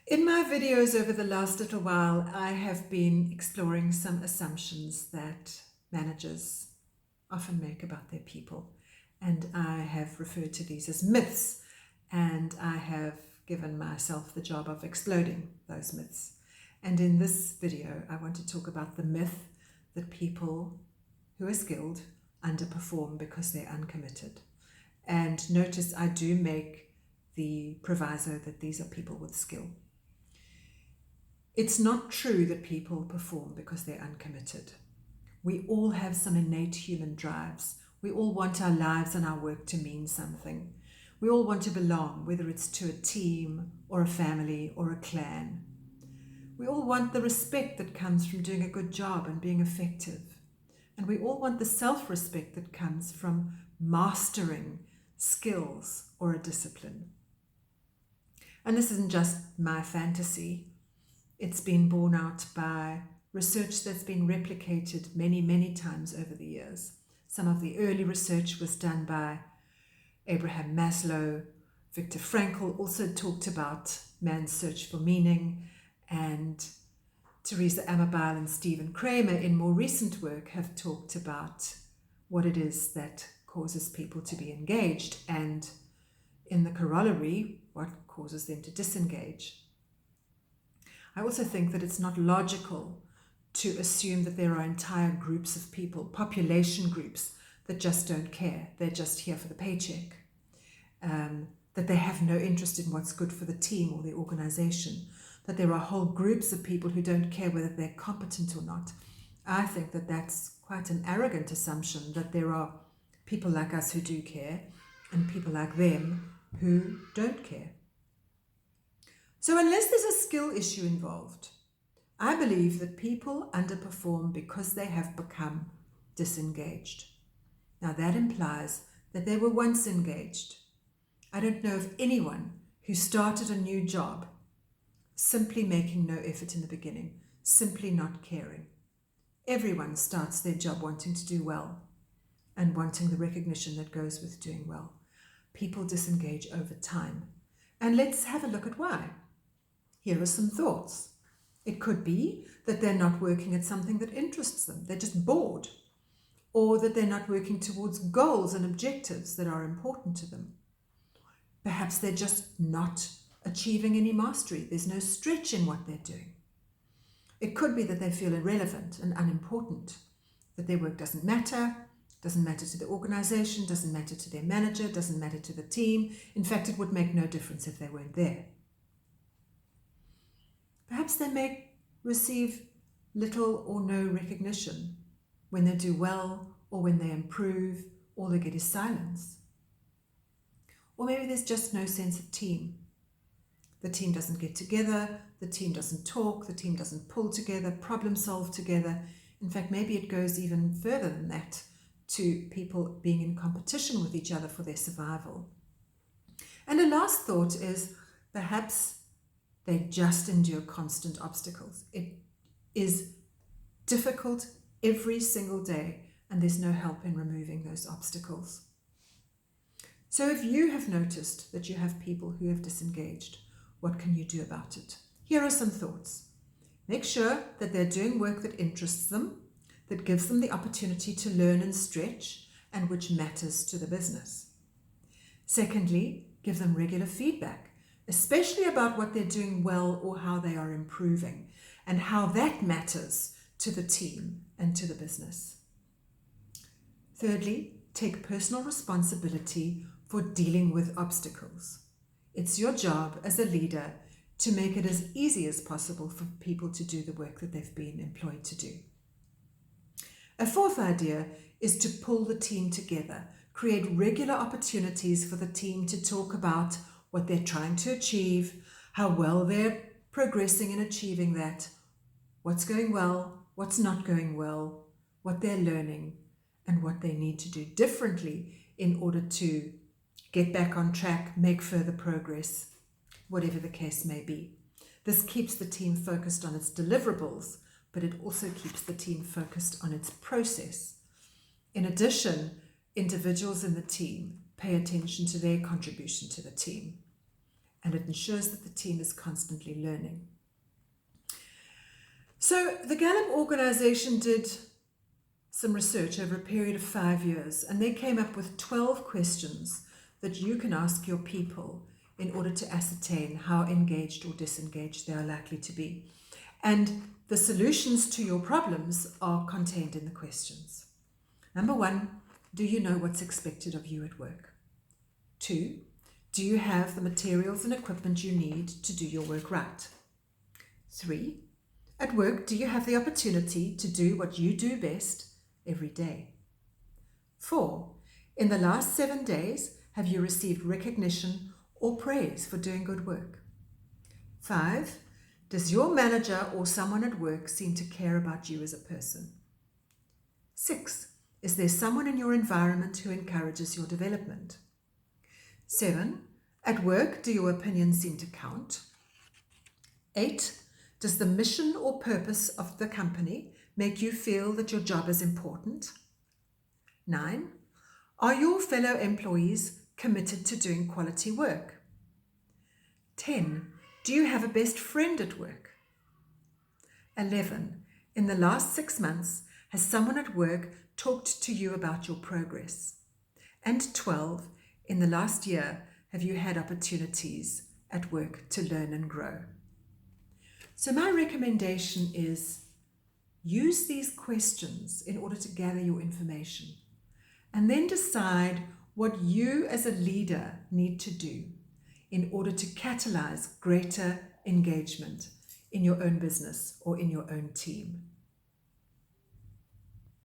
In my videos over the last little while, I have been exploring some assumptions that managers often make about their people. And I have referred to these as myths. And I have given myself the job of exploding those myths. And in this video, I want to talk about the myth that people who are skilled underperform because they're uncommitted. And notice I do make the proviso that these are people with skill. It's not true that people perform because they're uncommitted. We all have some innate human drives. We all want our lives and our work to mean something. We all want to belong, whether it's to a team or a family or a clan. We all want the respect that comes from doing a good job and being effective. And we all want the self-respect that comes from mastering skills or a discipline. And this isn't just my fantasy. It's been borne out by research that's been replicated many, many times over the years. Some of the early research was done by Abraham Maslow. Viktor Frankl also talked about man's search for meaning, and Teresa Amabile and Stephen Kramer in more recent work have talked about what it is that causes people to be engaged, and in the corollary, what causes them to disengage. I also think that it's not logical to assume that there are entire groups of people, population groups, that just don't care. They're just here for the paycheck. That they have no interest in what's good for the team or the organization. That there are whole groups of people who don't care whether they're competent or not. I think that that's quite an arrogant assumption, that there are people like us who do care and people like them who don't care. So unless there's a skill issue involved, I believe that people underperform because they have become disengaged. Now that implies that they were once engaged. I don't know of anyone who started a new job simply making no effort in the beginning, simply not caring. Everyone starts their job wanting to do well and wanting the recognition that goes with doing well. People disengage over time. And let's have a look at why. Here are some thoughts. It could be that they're not working at something that interests them. They're just bored. Or that they're not working towards goals and objectives that are important to them. Perhaps they're just not achieving any mastery. There's no stretch in what they're doing. It could be that they feel irrelevant and unimportant, that their work doesn't matter to the organization, doesn't matter to their manager, doesn't matter to the team. In fact, it would make no difference if they weren't there. Perhaps they may receive little or no recognition when they do well or when they improve. All they get is silence. Or maybe there's just no sense of team. The team doesn't get together, the team doesn't talk, the team doesn't pull together, problem solve together. In fact, maybe it goes even further than that, to people being in competition with each other for their survival. And a last thought is perhaps they just endure constant obstacles. It is difficult every single day, and there's no help in removing those obstacles. So if you have noticed that you have people who have disengaged, what can you do about it? Here are some thoughts. Make sure that they're doing work that interests them, that gives them the opportunity to learn and stretch, and which matters to the business. Secondly, give them regular feedback, especially about what they're doing well or how they are improving, and how that matters to the team and to the business. Thirdly, take personal responsibility for dealing with obstacles. It's your job as a leader to make it as easy as possible for people to do the work that they've been employed to do. A fourth idea is to pull the team together, create regular opportunities for the team to talk about what they're trying to achieve, how well they're progressing in achieving that, what's going well, what's not going well, what they're learning, and what they need to do differently in order to get back on track, make further progress, whatever the case may be. This keeps the team focused on its deliverables, but it also keeps the team focused on its process. In addition, individuals in the team pay attention to their contribution to the team. And and it ensures that the team is constantly learning. So the Gallup organization did some research over a period of 5 years, and they came up with 12 questions that you can ask your people in order to ascertain how engaged or disengaged they are likely to be. And the solutions to your problems are contained in the questions. Number 1, do you know what's expected of you at work? 2, do you have the materials and equipment you need to do your work right? 3, at work, do you have the opportunity to do what you do best every day? 4, in the last 7 days, have you received recognition or praise for doing good work? 5, does your manager or someone at work seem to care about you as a person? 6, is there someone in your environment who encourages your development? 7, at work, do your opinions seem to count? 8, does the mission or purpose of the company make you feel that your job is important? 9, are your fellow employees committed to doing quality work? 10, do you have a best friend at work? 11, in the last 6 months, has someone at work talked to you about your progress? And 12, in the last year, have you had opportunities at work to learn and grow? So my recommendation is use these questions in order to gather your information, and then decide what you as a leader need to do in order to catalyze greater engagement in your own business or in your own team.